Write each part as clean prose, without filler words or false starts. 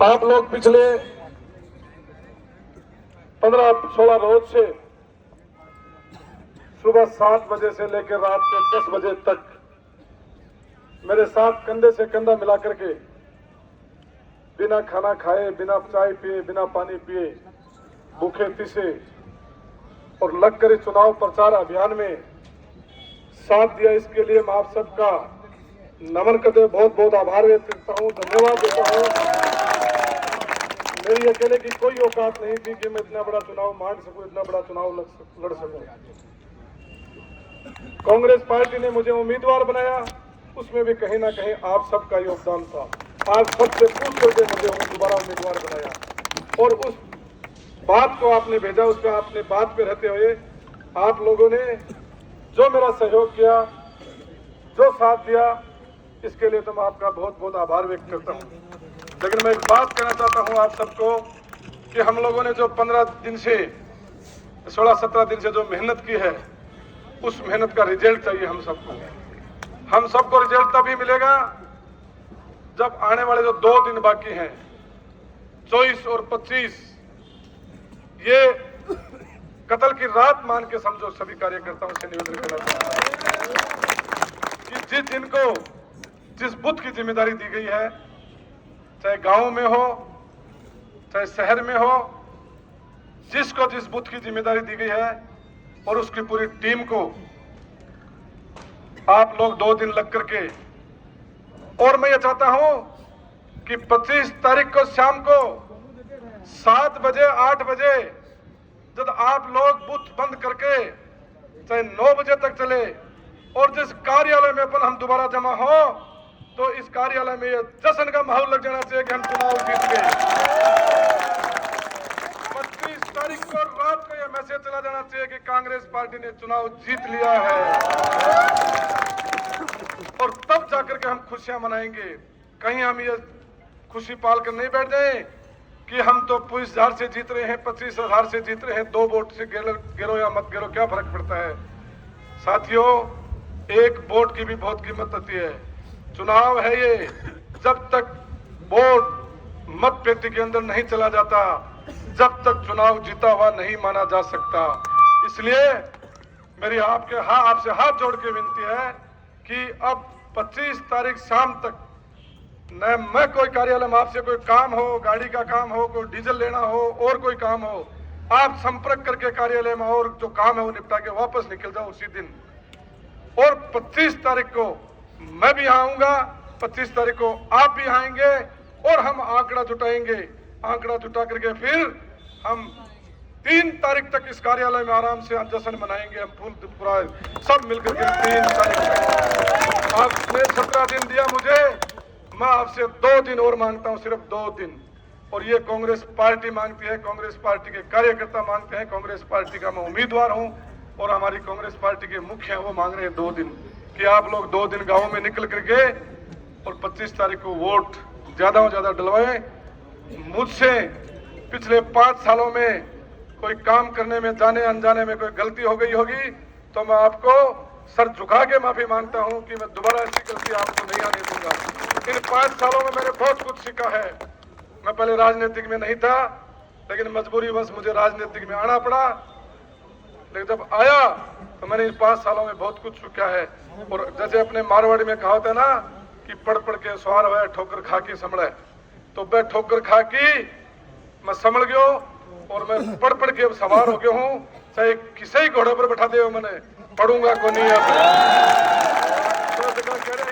आप लोग पिछले 15-16 रोज से सुबह 7 बजे से लेकर रात के 10 बजे तक मेरे साथ कंधे से कंधा मिला करके बिना खाना खाए, बिना चाय पिए, बिना पानी पिए, भूखे तिसे और लगकर इस चुनाव प्रचार अभियान में साथ दिया। इसके लिए मैं आप सबका नमन करते बहुत बहुत आभार व्यक्त करता हूं, धन्यवाद देता हूं। मेरी अकेले की कोई औकात नहीं थी कि मैं इतना बड़ा चुनाव मान सकूं, इतना बड़ा चुनाव लड़ सकूं। कांग्रेस पार्टी ने मुझे उम्मीदवार बनाया, उसमें भी कहीं ना कहीं आप सबका योगदान था। आप सबसे पूछ करके मुझे दोबारा उम्मीदवार बनाया और उस बात को आपने भेजा, उस पर आपने बात पे रहते हुए आप लोगों ने जो मेरा सहयोग किया, जो साथ दिया, इसके लिए तो मैं आपका बहुत बहुत आभार व्यक्त करता हूं। लेकिन मैं एक बात कहना चाहता हूं आप सबको कि हम लोगों ने जो 15 दिन से 16-17 दिन से जो मेहनत की है, उस मेहनत का रिजल्ट चाहिए हम सबको। हम सबको रिजल्ट तभी मिलेगा जब आने वाले जो 2 दिन बाकी हैं, 24 और 25, ये कत्ल की रात मान के समझो। सभी कार्यकर्ताओं से निवेदन करना चाहता हूं कि जिस दिन को जिस बुथ की जिम्मेदारी दी गई है, चाहे गांव में हो चाहे शहर में हो, जिसको जिस बुथ की जिम्मेदारी दी गई है और उसकी पूरी टीम को आप लोग 2 दिन लग करके, और मैं ये चाहता हूं कि 25 तारीख को शाम को 7 बजे 8 बजे जब आप लोग बूथ बंद करके चाहे 9 बजे तक चले और जिस कार्यालय में अपन हम दोबारा जमा हो, तो इस कार्यालय में ये जश्न का माहौल लग जाना चाहिए कि हम चुनाव जीत गए। 25 तारीख को रात को यह मैसेज चला जाना चाहिए कि कांग्रेस पार्टी ने चुनाव जीत लिया है, और तब जाकर के हम खुशियां मनाएंगे। कहीं हम ये खुशी पाल कर नहीं बैठ जाए कि हम तो 20,000 से जीत रहे हैं, 25,000 से जीत रहे हैं, 2 वोट से गिरो या मत गिरो, क्या फर्क पड़ता है। साथियों, एक वोट की भी बहुत कीमत होती है। चुनाव है ये, जब तक वोट मत पेटी के अंदर नहीं चला जाता, जब तक चुनाव जीता हुआ नहीं माना जा सकता। इसलिए मेरी आपसे हाथ जोड़ के विनती है कि अब 25 तारीख शाम तक न मैं कोई कार्यालय में आपसे कोई काम हो, गाड़ी का काम हो, कोई डीजल लेना हो और कोई काम हो, आप संपर्क करके कार्यालय में और जो काम है वो निपटा के वापस निकल जाओ उसी दिन। और 25 तारीख को मैं भी आऊंगा, 25 तारीख को आप भी आएंगे और हम आंकड़ा जुटाएंगे। आंकड़ा जुटा करके फिर हम 3 तारीख तक इस कार्यालय में आराम से जश्न मनाएंगे। हम पूरा सब मिलकर के 3 तारीख तक। आपने 17 दिन दिया मुझे, मैं आपसे 2 दिन और मांगता हूं, सिर्फ 2 दिन। और ये कांग्रेस पार्टी मांगती है, कांग्रेस पार्टी के कार्यकर्ता मांगते हैं, कांग्रेस पार्टी का मैं उम्मीदवार हूं और हमारी कांग्रेस पार्टी के मुख्य हैं, वो मांग रहे हैं 2 दिन कि आप लोग 2 दिन गांव में निकल करके और 25 तारीख को वोट ज्यादा से ज्यादा डलवाएं। मुझसे पिछले 5 सालों में कोई काम करने में जाने अनजाने में कोई गलती हो गई होगी तो मैं आपको सर झुका के माफी मांगता हूं कि मैं दोबारा ऐसी गलती आपको नहीं आने दूंगा। इन 5 सालों में मैंने बहुत कुछ सीखा है। मैं पहले राजनीतिक में नहीं था, लेकिन मजबूरी बस मुझे राजनीतिक में आना पड़ा। लेकिन जब आया तो मैंने इन 5 सालों में बहुत कुछ सीखा है। और जैसे अपने मारवाड़ी में कहा होता है ना कि पढ़ पढ़ के सवार हुआ ठोकर खा के संभले, तो मैं ठोकर खा के मैं संभल गयो और मैं पढ़ पढ़ के सवार हो गया हूँ। चाहे किसी ही घोड़े पर बैठा दे मैंने, पढ़ूंगा को नहीं। अब तो कह रहे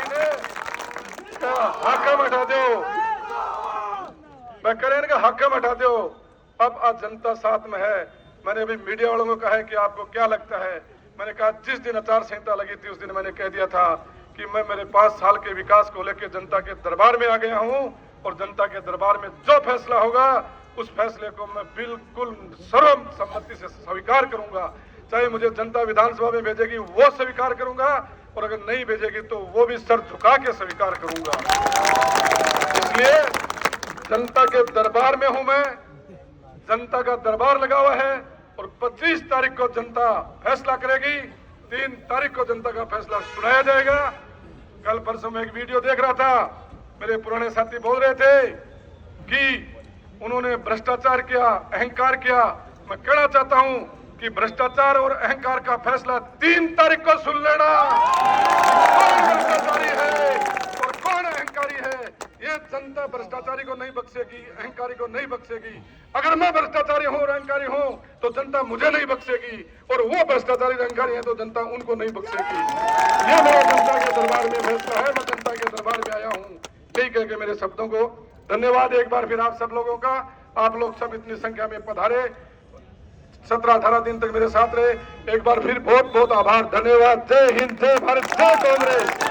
हाकम हटा दो, मैं कह रहे हैं हाकम हटा दो। अब आज जनता साथ में है। मैंने अभी मीडिया वालों को कहा है कि आपको क्या लगता है। मैंने कहा जिस दिन आचार संहिता लगी थी उस दिन मैंने कह दिया था कि मैं मेरे 5 साल के विकास को लेकर जनता के दरबार में आ गया हूं और जनता के दरबार में जो फैसला होगा उस फैसले को मैं बिल्कुल सर्वसम्मति से स्वीकार करूंगा। चाहे मुझे जनता विधानसभा में भेजेगी वो स्वीकार करूंगा, और अगर नहीं भेजेगी तो वो भी सर झुका के स्वीकार करूंगा। इसलिए जनता के दरबार में हूं मैं, जनता का दरबार लगा हुआ है और 25 तारीख को जनता फैसला करेगी। 3 तारीख को जनता का फैसला सुनाया जाएगा। कल परसों में एक वीडियो देख रहा था, मेरे पुराने साथी बोल रहे थे कि उन्होंने भ्रष्टाचार किया, अहंकार किया। मैं कहना चाहता हूं कि भ्रष्टाचार और अहंकार का फैसला 3 तारीख को सुन लेना। कौन भ्रष्टाचारी है और कौन अहंकारी है, ये जनता भ्रष्टाचारी को नहीं बख्शेगी, अहंकारी को नहीं बख्शेगी। अगर मैं भ्रष्टाचारी हूं और अहंकारी हूं तो जनता मुझे नहीं बख्शेगी, और वो भ्रष्टाचारी अहंकारी है तो जनता उनको नहीं बख्शेगी। ये मेरा जनता के दरबार में फैसला है। मैं जनता के दरबार में आया हूं। ठीक है कि मेरे शब्दों को धन्यवाद एक बार फिर आप सब लोगों का। आप लोग सब इतनी संख्या में पधारे, 17-18 दिन तक मेरे साथ रहे। एक बार फिर बहुत बहुत आभार, धन्यवाद। जय हिंद, जय भारत, जय कांग्रेस।